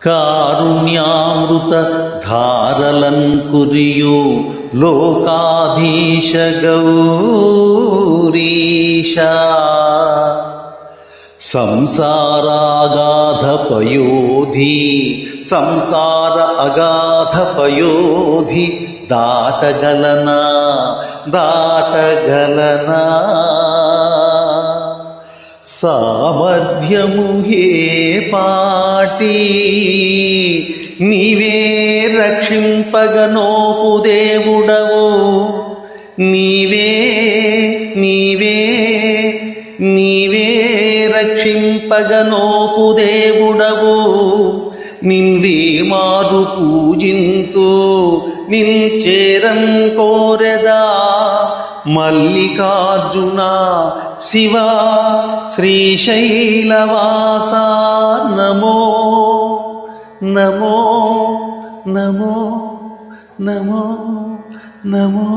కారుణ్యామృత ధారలంకురియు లోకాధీశ గౌరీశ సంసార అగాధ పయోధి దాటగలనా సామర్థ్యము హే పాటి నీవే రక్షింపగనోపు దేవుడవు నీవే రక్షింపగనోపు దేవుడవు నిన్వే మారు పూజింతు నించేరం కోరెదా మల్లికార్జున శివ శ్రీశైలవాస నమో నమో నమో నమో నమో